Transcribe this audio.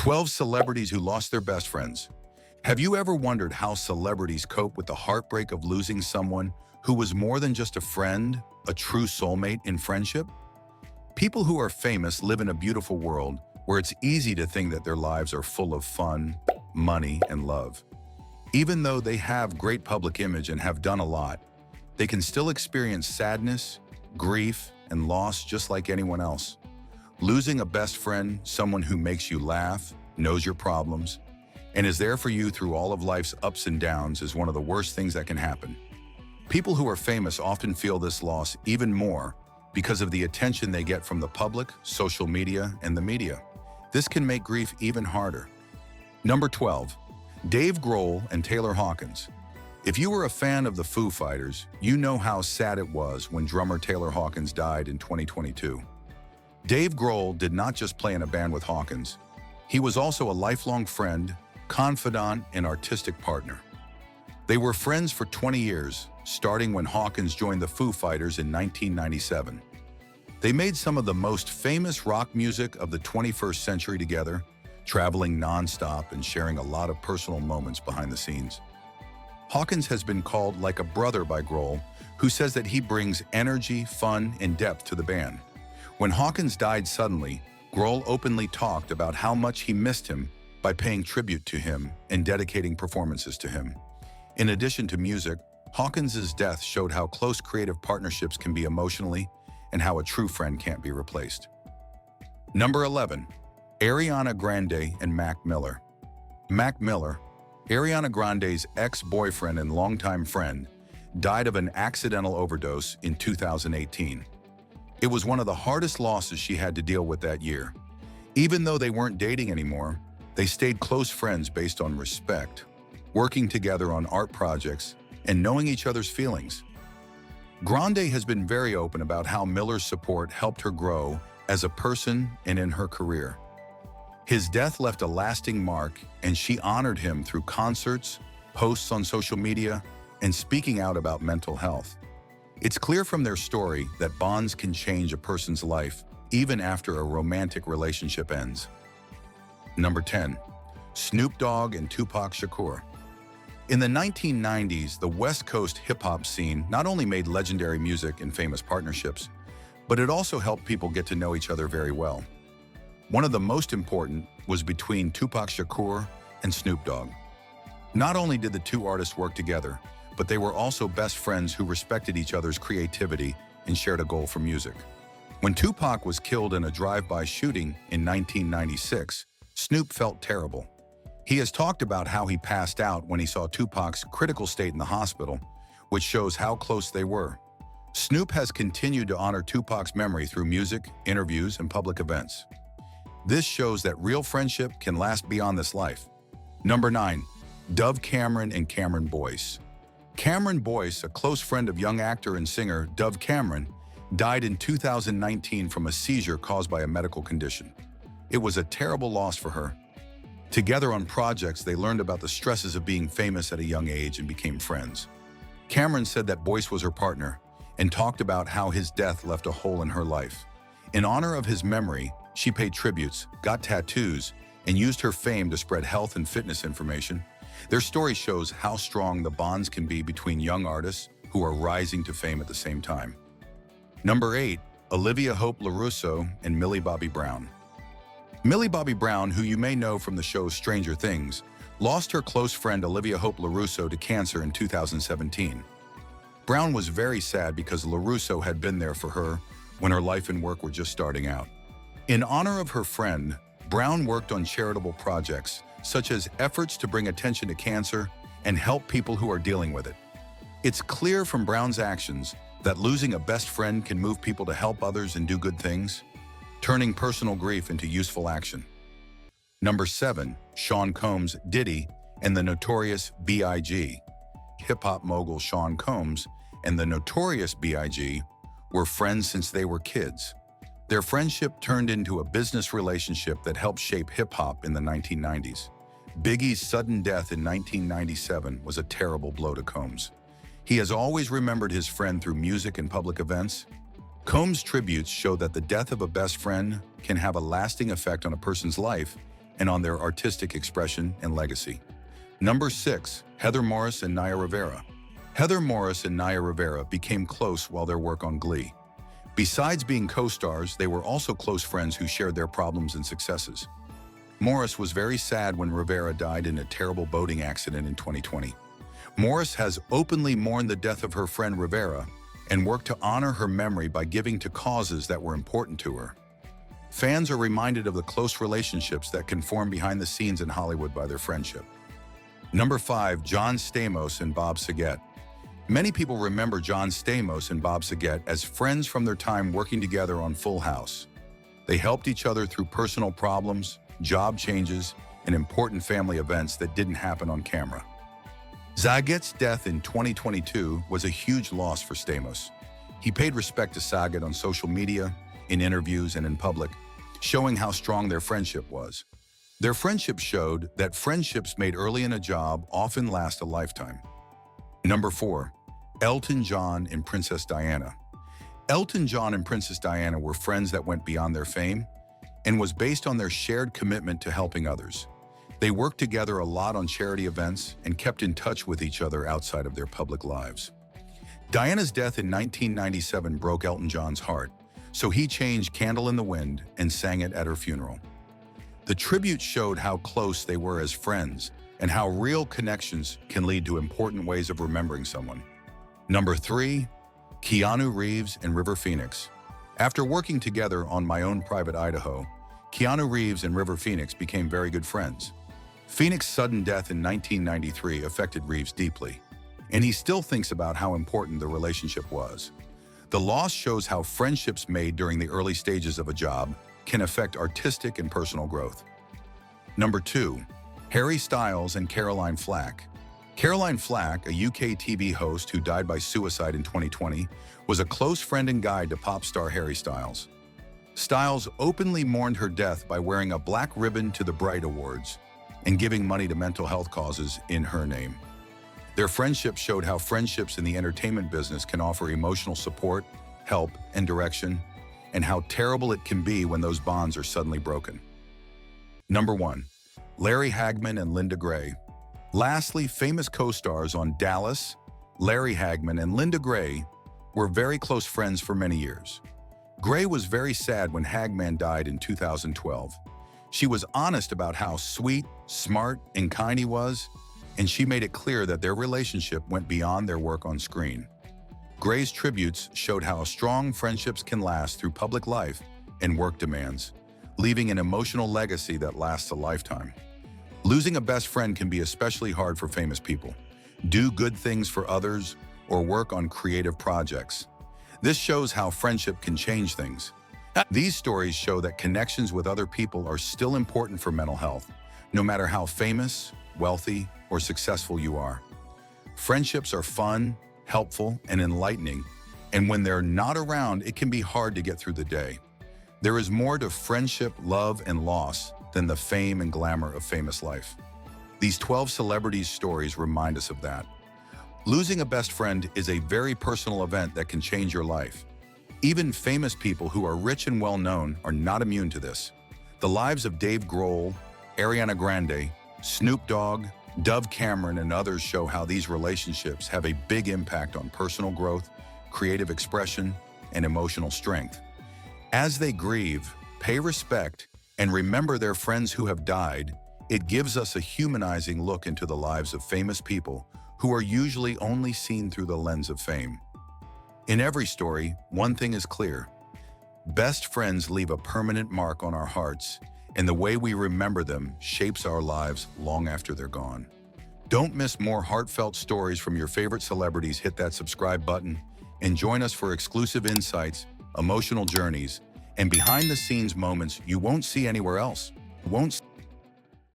12 celebrities who lost their best friends. Have you ever wondered how celebrities cope with the heartbreak of losing someone who was more than just a friend, a true soulmate in friendship? People who are famous live in a beautiful world where it's easy to think that their lives are full of fun, money, and love. Even though they have great public image and have done a lot, they can still experience sadness, grief, and loss just like anyone else. Losing a best friend, someone who makes you laugh, knows your problems, and is there for you through all of life's ups and downs is one of the worst things that can happen. People who are famous often feel this loss even more because of the attention they get from the public, social media, and the media. This can make grief even harder. Number 12. Dave Grohl and Taylor Hawkins. If you were a fan of the Foo Fighters, you know how sad it was when drummer Taylor Hawkins died in 2022. Dave Grohl did not just play in a band with Hawkins. He was also a lifelong friend, confidant, and artistic partner. They were friends for 20 years, starting when Hawkins joined the Foo Fighters in 1997. They made some of the most famous rock music of the 21st century together, traveling non-stop and sharing a lot of personal moments behind the scenes. Hawkins has been called like a brother by Grohl, who says that he brings energy, fun, and depth to the band. When Hawkins died suddenly, Grohl openly talked about how much he missed him by paying tribute to him and dedicating performances to him. In addition to music, Hawkins' death showed how close creative partnerships can be emotionally and how a true friend can't be replaced. Number 11. Ariana Grande and Mac Miller. Mac Miller, Ariana Grande's ex-boyfriend and longtime friend, died of an accidental overdose in 2018. It was one of the hardest losses she had to deal with that year. Even though they weren't dating anymore, they stayed close friends based on respect, working together on art projects, and knowing each other's feelings. Grande has been very open about how Miller's support helped her grow as a person and in her career. His death left a lasting mark, and she honored him through concerts, posts on social media, and speaking out about mental health. It's clear from their story that bonds can change a person's life even after a romantic relationship ends. Number 10. Snoop Dogg and Tupac Shakur. In the 1990s, the West Coast hip-hop scene not only made legendary music and famous partnerships, but it also helped people get to know each other very well. One of the most important was between Tupac Shakur and Snoop Dogg. Not only did the two artists work together, but they were also best friends who respected each other's creativity and shared a goal for music. When Tupac was killed in a drive-by shooting in 1996, Snoop felt terrible. He has talked about how he passed out when he saw Tupac's critical state in the hospital, which shows how close they were. Snoop has continued to honor Tupac's memory through music, interviews, and public events. This shows that real friendship can last beyond this life. Number 9. Dove Cameron and Cameron Boyce. Cameron Boyce, a close friend of young actor and singer Dove Cameron, died in 2019 from a seizure caused by a medical condition. It was a terrible loss for her. Together on projects, they learned about the stresses of being famous at a young age and became friends. Cameron said that Boyce was her partner and talked about how his death left a hole in her life. In honor of his memory, she paid tributes, got tattoos, and used her fame to spread health and fitness information. Their story shows how strong the bonds can be between young artists who are rising to fame at the same time. Number 8. Olivia Hope LaRusso and Millie Bobby Brown. Millie Bobby Brown, who you may know from the show Stranger Things, lost her close friend Olivia Hope LaRusso to cancer in 2017. Brown was very sad because LaRusso had been there for her when her life and work were just starting out. In honor of her friend, Brown worked on charitable projects, such as efforts to bring attention to cancer and help people who are dealing with it. It's clear from Brown's actions that losing a best friend can move people to help others and do good things, turning personal grief into useful action. Number 7. Sean Combs, Diddy, and the Notorious B.I.G. Hip-hop mogul Sean Combs and the Notorious B.I.G. were friends since they were kids. Their friendship turned into a business relationship that helped shape hip-hop in the 1990s. Biggie's sudden death in 1997 was a terrible blow to Combs. He has always remembered his friend through music and public events. Combs' tributes show that the death of a best friend can have a lasting effect on a person's life, and on their artistic expression and legacy. Number 6. Heather Morris and Naya Rivera. Heather Morris and Naya Rivera became close while their work on Glee. Besides being co-stars, they were also close friends who shared their problems and successes. Morris was very sad when Rivera died in a terrible boating accident in 2020. Morris has openly mourned the death of her friend Rivera and worked to honor her memory by giving to causes that were important to her. Fans are reminded of the close relationships that can form behind the scenes in Hollywood by their friendship. Number 5. John Stamos and Bob Saget. Many people remember John Stamos and Bob Saget as friends from their time working together on Full House. They helped each other through personal problems, job changes, and important family events that didn't happen on camera. Saget's death in 2022 was a huge loss for Stamos. He paid respect to Saget on social media, in interviews, and in public, showing how strong their friendship was. Their friendship showed that friendships made early in a job often last a lifetime. Number 4. Elton John and Princess Diana. Elton John and Princess Diana were friends that went beyond their fame and was based on their shared commitment to helping others. They worked together a lot on charity events and kept in touch with each other outside of their public lives. Diana's death in 1997 broke Elton John's heart, so he changed Candle in the Wind and sang it at her funeral. The tribute showed how close they were as friends and how real connections can lead to important ways of remembering someone. Number 3. Keanu Reeves and River Phoenix. After working together on My Own Private Idaho, Keanu Reeves and River Phoenix became very good friends. Phoenix's sudden death in 1993 affected Reeves deeply, and he still thinks about how important the relationship was. The loss shows how friendships made during the early stages of a job can affect artistic and personal growth. Number 2. Harry Styles and Caroline Flack. Caroline Flack, a UK TV host who died by suicide in 2020, was a close friend and guide to pop star Harry Styles. Styles openly mourned her death by wearing a black ribbon to the Bright Awards and giving money to mental health causes in her name. Their friendship showed how friendships in the entertainment business can offer emotional support, help, and direction, and how terrible it can be when those bonds are suddenly broken. Number 1. Larry Hagman and Linda Gray. Lastly, famous co-stars on Dallas, Larry Hagman and Linda Gray were very close friends for many years. Gray was very sad when Hagman died in 2012. She was honest about how sweet, smart, and kind he was, and she made it clear that their relationship went beyond their work on screen. Gray's tributes showed how strong friendships can last through public life and work demands, leaving an emotional legacy that lasts a lifetime. Losing a best friend can be especially hard for famous people. Do good things for others or work on creative projects. This shows how friendship can change things. These stories show that connections with other people are still important for mental health, no matter how famous, wealthy, or successful you are. Friendships are fun, helpful, and enlightening, and when they're not around, it can be hard to get through the day. There is more to friendship, love, and loss than the fame and glamour of famous life. These 12 celebrities' stories remind us of that. Losing a best friend is a very personal event that can change your life. Even famous people who are rich and well-known are not immune to this. The lives of Dave Grohl, Ariana Grande, Snoop Dogg, Dove Cameron, and others show how these relationships have a big impact on personal growth, creative expression, and emotional strength. As they grieve, pay respect, and remember their friends who have died, it gives us a humanizing look into the lives of famous people who are usually only seen through the lens of fame. In every story, one thing is clear. Best friends leave a permanent mark on our hearts, and the way we remember them shapes our lives long after they're gone. Don't miss more heartfelt stories from your favorite celebrities. Hit that subscribe button and join us for exclusive insights, emotional journeys, and behind-the-scenes moments you won't see anywhere else.